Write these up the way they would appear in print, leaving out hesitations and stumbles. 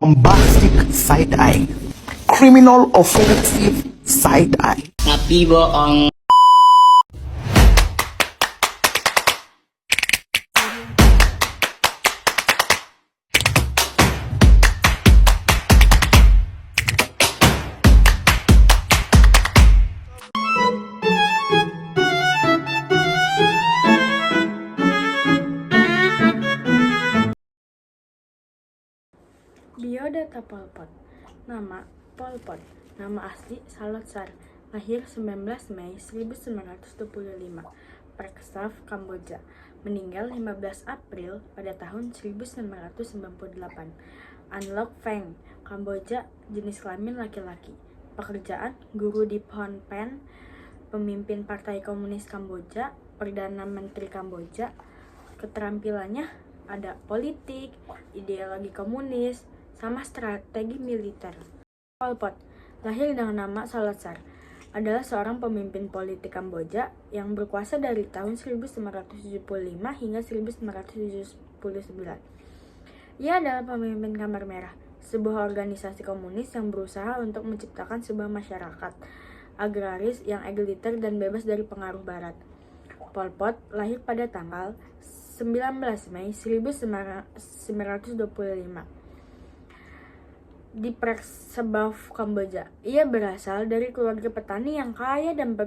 bombastic side-eye, criminal offensive side-eye. Tapi bohong. Biodata Pol Pot. Nama Pol Pot. Nama asli Salotsar. Lahir 19 Mei 1925. Preksaf Kamboja. Meninggal 15 April pada tahun 1998. Anlok Feng, Kamboja, jenis kelamin laki-laki. Pekerjaan guru di Phnom Penh, pemimpin Partai Komunis Kamboja, Perdana Menteri Kamboja. Keterampilannya ada politik, ideologi komunis, sama strategi militer. Pol Pot, lahir dengan nama Salotsar, adalah seorang pemimpin politik Kamboja yang berkuasa dari tahun 1975 hingga 1979. Ia adalah pemimpin Kamar Merah, sebuah organisasi komunis yang berusaha untuk menciptakan sebuah masyarakat agraris yang egaliter dan bebas dari pengaruh Barat. Pol Pot lahir pada tanggal 19 Mei 1925 di Preksebaf, Kamboja. Ia berasal dari keluarga petani yang kaya dan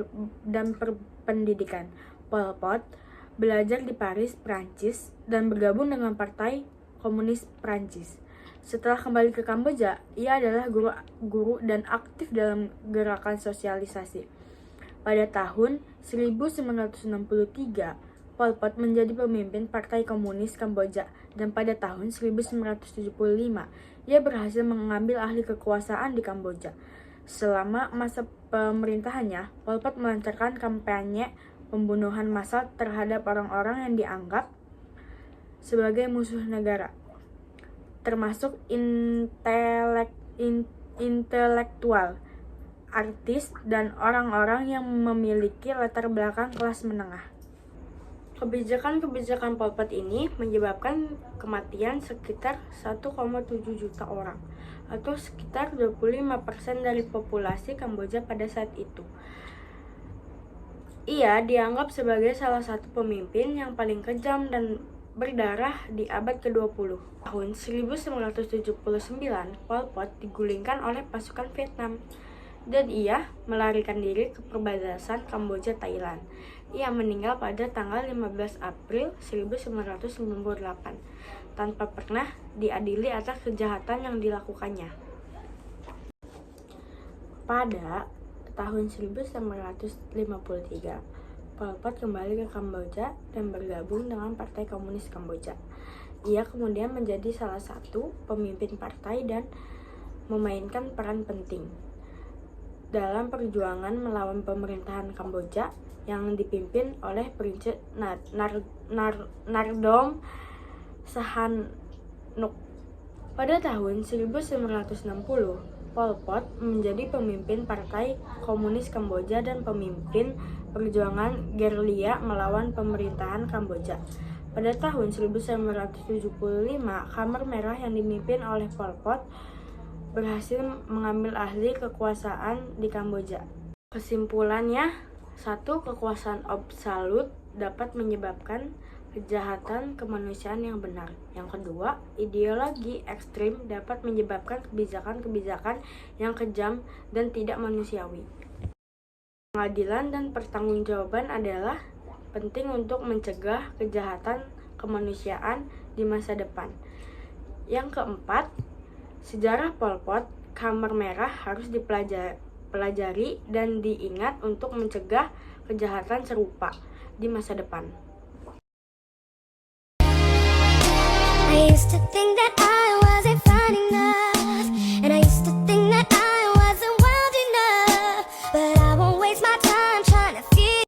berpendidikan. Pol Pot belajar di Paris, Prancis, dan bergabung dengan Partai Komunis Prancis. Setelah kembali ke Kamboja, ia adalah guru dan aktif dalam gerakan sosialisasi. Pada tahun 1963, Pol Pot menjadi pemimpin Partai Komunis Kamboja, dan pada tahun 1975, ia berhasil mengambil alih kekuasaan di Kamboja. Selama masa pemerintahannya, Pol Pot melancarkan kampanye pembunuhan massal terhadap orang-orang yang dianggap sebagai musuh negara, termasuk intelektual, artis, dan orang-orang yang memiliki latar belakang kelas menengah. Kebijakan-kebijakan Pol Pot ini menyebabkan kematian sekitar 1,7 juta orang, atau sekitar 25% dari populasi Kamboja pada saat itu. Ia dianggap sebagai salah satu pemimpin yang paling kejam dan berdarah di abad ke-20. Tahun 1979, Pol Pot digulingkan oleh pasukan Vietnam, dan ia melarikan diri ke perbatasan Kamboja-Thailand. Ia meninggal pada tanggal 15 April 1998 tanpa pernah diadili atas kejahatan yang dilakukannya. Pada tahun 1953, Pol Pot kembali ke Kamboja dan bergabung dengan Partai Komunis Kamboja. Ia kemudian menjadi salah satu pemimpin partai dan memainkan peran penting dalam perjuangan melawan pemerintahan Kamboja yang dipimpin oleh Prinsip Nardom Sihanouk. Pada tahun 1960, Pol Pot menjadi pemimpin Partai Komunis Kamboja dan pemimpin perjuangan gerilya melawan pemerintahan Kamboja. Pada tahun 1975, Kamar Merah yang dipimpin oleh Pol Pot berhasil mengambil alih kekuasaan di Kamboja. Kesimpulannya, satu, kekuasaan absolut dapat menyebabkan kejahatan kemanusiaan yang benar. Yang kedua, ideologi ekstrim dapat menyebabkan kebijakan-kebijakan yang kejam dan tidak manusiawi. Pengadilan dan pertanggungjawaban adalah penting untuk mencegah kejahatan kemanusiaan di masa depan. Yang keempat, sejarah Pol Pot, Kamar Merah harus dipelajari dan diingat untuk mencegah kejahatan serupa di masa depan.